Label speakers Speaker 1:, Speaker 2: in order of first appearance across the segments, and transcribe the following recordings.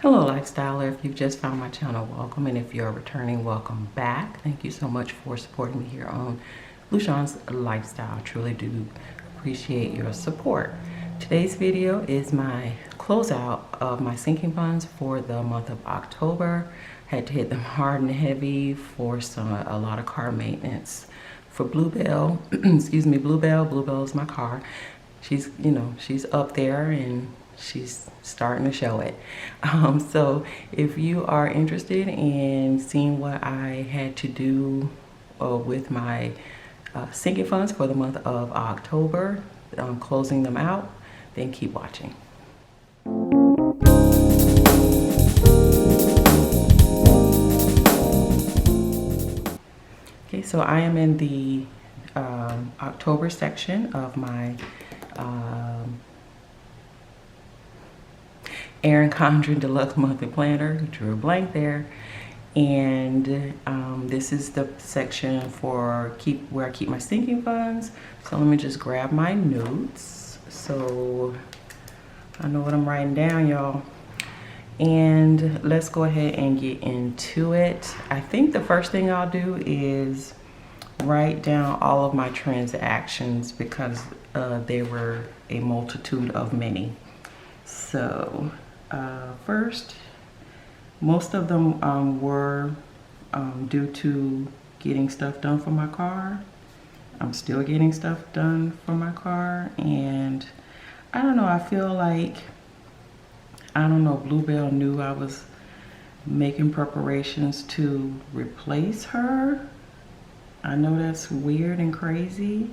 Speaker 1: Hello Lifestyler, if you've just found my channel, welcome, and if you're returning, welcome back. Thank you so much for supporting me here on Lushawn's Lifestyle. I truly do appreciate your support. Today's video is my closeout of my sinking funds for the month of October. Had to hit them hard and heavy for a lot of car maintenance for Bluebell. Excuse me, Bluebell. Bluebell is my car. She's, she's up there and she's starting to show it. So if you are interested in seeing what I had to do with my sinking funds for the month of October, closing them out, then keep watching. Okay, so I am in the October section of my Erin Condren Deluxe monthly planner. Drew a blank there, and this is the section for where I keep my sinking funds. So let me just grab my notes so I know what I'm writing down, y'all. And let's go ahead and get into it. I think the first thing I'll do is write down all of my transactions because there were a multitude of many. So first, most of them were due to getting stuff done for my car. I'm still getting stuff done for my car, and I don't know, I feel like, I don't know, Bluebell knew I was making preparations to replace her. I know that's weird and crazy.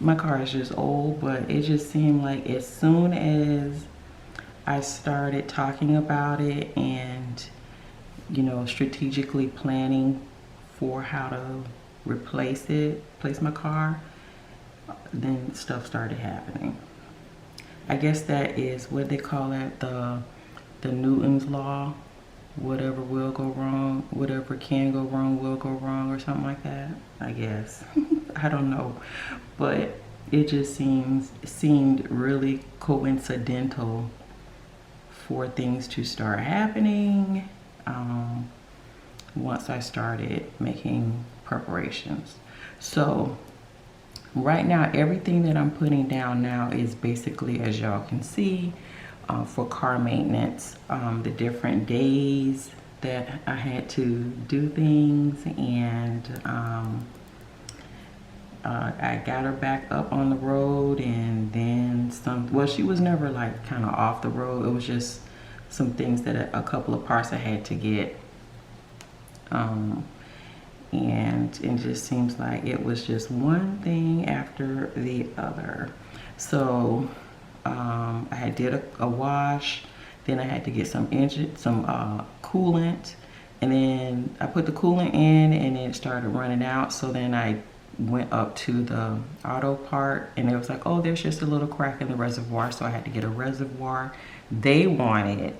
Speaker 1: My car is just old, but it just seemed like as soon as I started talking about it and, strategically planning for how to replace my car, then stuff started happening. I guess that is what they call it, the Newton's law. Whatever will go wrong, whatever can go wrong will go wrong, or something like that, I guess. I don't know, but it just seemed really coincidental for things to start happening once I started making preparations. So right now, everything that I'm putting down now is basically, as y'all can see, for car maintenance, the different days that I had to do things, and I got her back up on the road, and then some, well, she was never like kind of off the road. It was just some things that a couple of parts I had to get, and it just seems like it was just one thing after the other. So I did a wash, then I had to get some coolant, and then I put the coolant in and it started running out. So then I went up to the auto part, and it was like, oh, there's just a little crack in the reservoir, so I had to get a reservoir. They wanted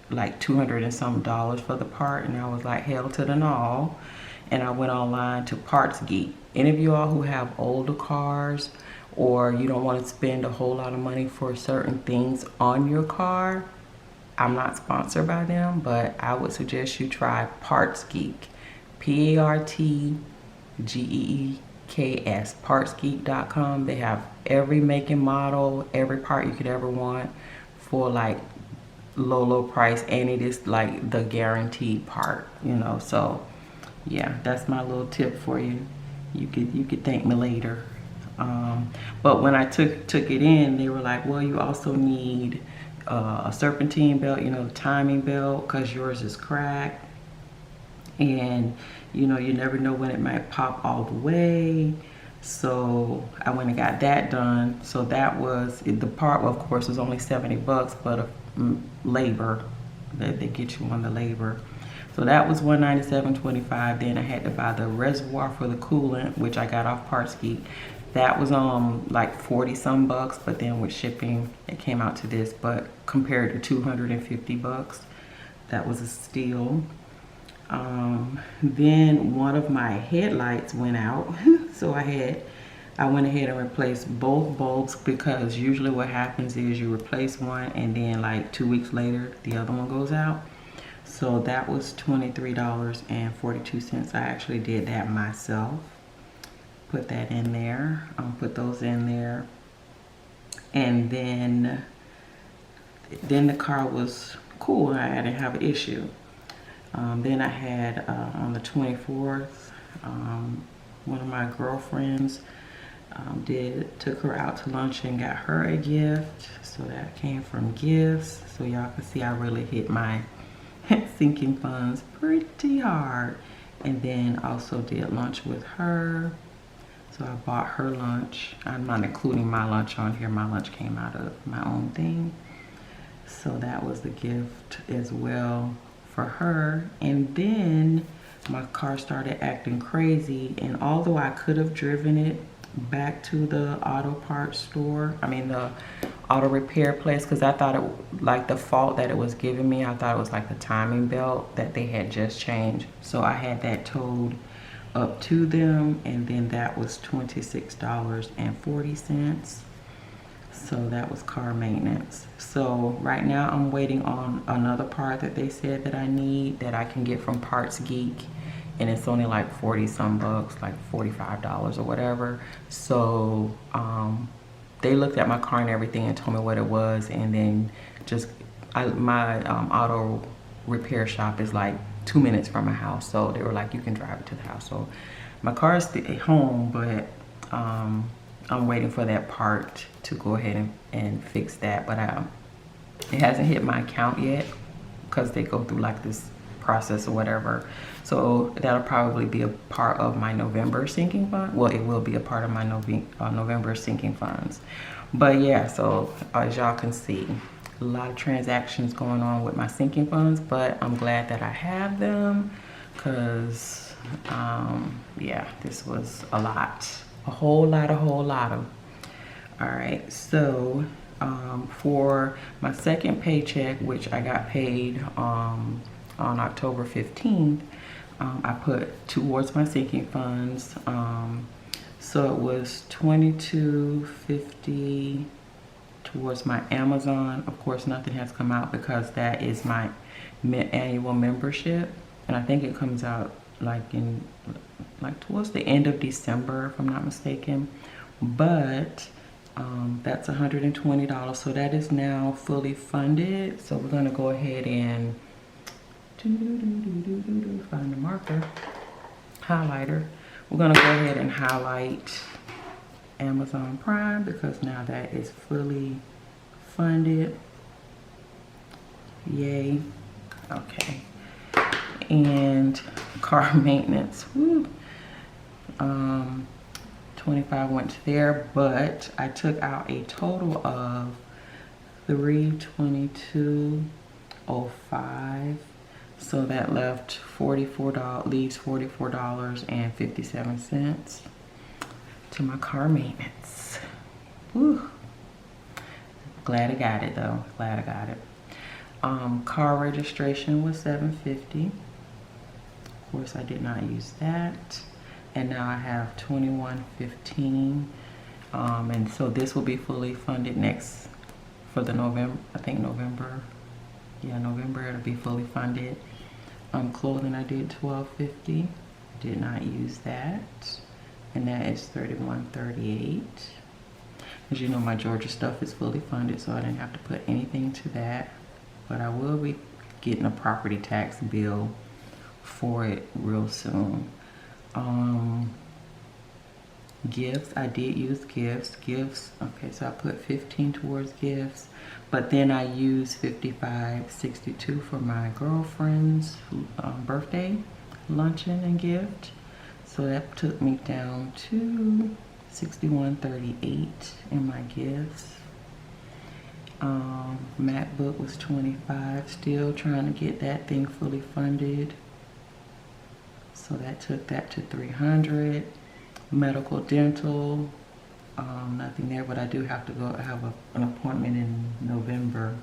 Speaker 1: like $200 and some for the part, and I was like, hell to the no. And I went online to Parts Geek. Any of you all who have older cars, or you don't want to spend a whole lot of money for certain things on your car, I'm not sponsored by them, but I would suggest you try Parts Geek. PARTGEEKS, partsgeek.com. They have every make and model, every part you could ever want for like low price, and it is like the guaranteed part, so yeah, that's my little tip for you. You could thank me later. But when I took it in, they were like, well, you also need a serpentine belt, the timing belt, because yours is cracked, and you never know when it might pop all the way. So I went and got that done. So that was the part, well, of course, was only $70, but labor, that they get you on the labor. So that was $197.25. Then I had to buy the reservoir for the coolant, which I got off Parts Geek. That was like 40 some bucks, but then with shipping it came out to this, but compared to 250 bucks, that was a steal. Then one of my headlights went out. So I had I went ahead and replaced both bulbs, because usually what happens is you replace one and then like 2 weeks later the other one goes out. So that was $23.42. I actually did that myself. Put that in there. Put those in there. And then the car was cool. I didn't have an issue. Then I had on the 24th, one of my girlfriends took her out to lunch and got her a gift. So that came from gifts. So y'all can see I really hit my sinking funds pretty hard. And then also did lunch with her. So I bought her lunch. I'm not including my lunch on here. My lunch came out of my own thing. So that was the gift as well for her. And then my car started acting crazy, and although I could have driven it back to the auto parts store, I mean the auto repair place, because I thought it, like the fault that it was giving me, I thought it was like the timing belt that they had just changed. So I had that towed up to them, and then that was $26.40. So that was car maintenance. So right now I'm waiting on another part that they said that I need, that I can get from Parts Geek, and it's only like 40 some bucks, like $45 or whatever. So they looked at my car and everything and told me what it was, and then just my auto repair shop is like 2 minutes from my house, so they were like, you can drive it to the house. So my car is at home, but I'm waiting for that part to go ahead and fix that. But it hasn't hit my account yet, because they go through like this process or whatever. So that'll probably be a part of my November sinking fund. Well, it will be a part of my November sinking funds. But yeah, so as y'all can see, a lot of transactions going on with my sinking funds, but I'm glad that I have them, because yeah, this was a lot, a whole lot of. All right, so for my second paycheck, which I got paid on October 15th, I put towards my sinking funds. So it was $22.50 towards my Amazon. Of course, nothing has come out, because that is my annual membership, and I think it comes out like towards the end of December, if I'm not mistaken. But that's $120, so that is now fully funded. So we're gonna go ahead and find the marker, highlighter. We're gonna go ahead and highlight Amazon Prime, because now that is fully funded. Yay. Okay. And car maintenance, woo. 25 went to there, but I took out a total of $322.05. So that left $44, leaves $44.57 to my car maintenance. Woo. Glad I got it though, glad I got it. Car registration was $750. Of course, I did not use that. And now I have $21.15. And so this will be fully funded next for the November, I think November. Yeah, November it'll be fully funded. Clothing, I did $12.50. Did not use that. And that is $31.38. As you know, my Georgia stuff is fully funded, so I didn't have to put anything to that. But I will be getting a property tax bill for it real soon. Gifts, I did use gifts. Okay, so I put 15 towards gifts, but then I used $55.62 for my girlfriend's birthday luncheon and gift. So that took me down to $61.38 in my gifts. MacBook was $25, still trying to get that thing fully funded. So that took that to $300. Medical, dental, nothing there, but I do have to go have an appointment in November,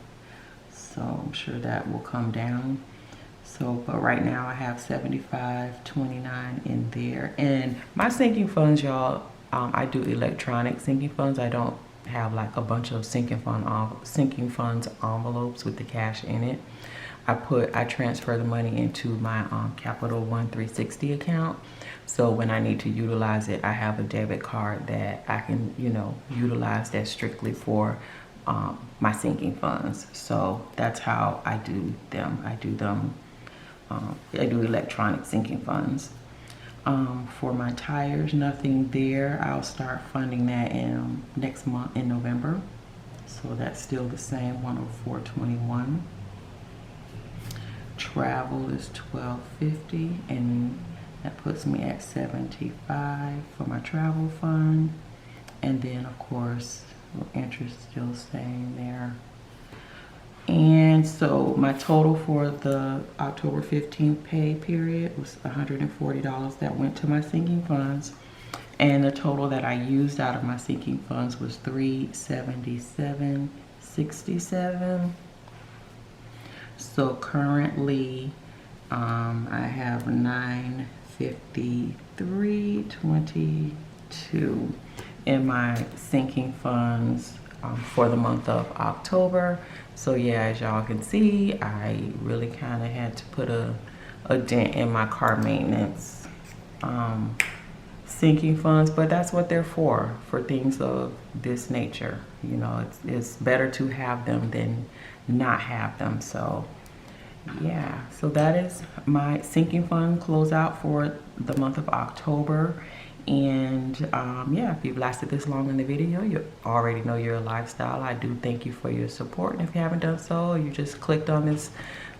Speaker 1: so I'm sure that will come down. So, but right now I have $75.29 in there. And my sinking funds, y'all, I do electronic sinking funds. I don't have like a bunch of sinking funds envelopes with the cash in it. I transfer the money into my Capital One 360 account. So when I need to utilize it, I have a debit card that I can, you know, utilize that strictly for my sinking funds. So that's how I do them. I do electronic sinking funds. For my tires, nothing there. I'll start funding that in next month in November. So that's still the same, 104.21. Travel is $12.50, and that puts me at $75 for my travel fund. And then of course interest still staying there. And so my total for the October 15th pay period was $140 that went to my sinking funds, and the total that I used out of my sinking funds was $377.67. So currently I have $953.22 in my sinking funds for the month of October. So yeah, as y'all can see, I really kind of had to put a dent in my car maintenance sinking funds, but that's what they're for things of this nature. You know, it's better to have them than not have them. So yeah, so that is my sinking fund closeout for the month of October. And yeah, if you've lasted this long in the video, you already know you're a lifestyle. I do thank you for your support, and if you haven't done so, you just clicked on this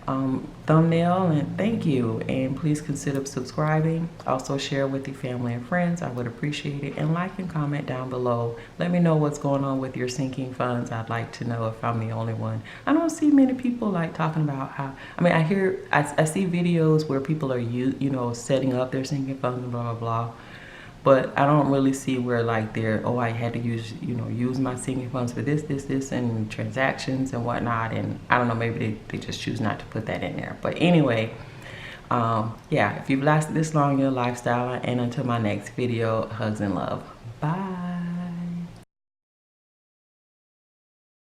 Speaker 1: thumbnail, and thank you. And please consider subscribing. Also share with your family and friends. I would appreciate it. And like and comment down below. Let me know what's going on with your sinking funds. I'd like to know if I'm the only one. I don't see many people like talking about how, I mean, I see videos where people are you know, setting up their sinking funds and blah blah blah, but I don't really see where like they're, oh, I had to use my sinking funds for this and transactions and whatnot. And I don't know, maybe they just choose not to put that in there. But anyway, yeah, if you've lasted this long in your lifestyle, and until my next video, hugs and love. Bye.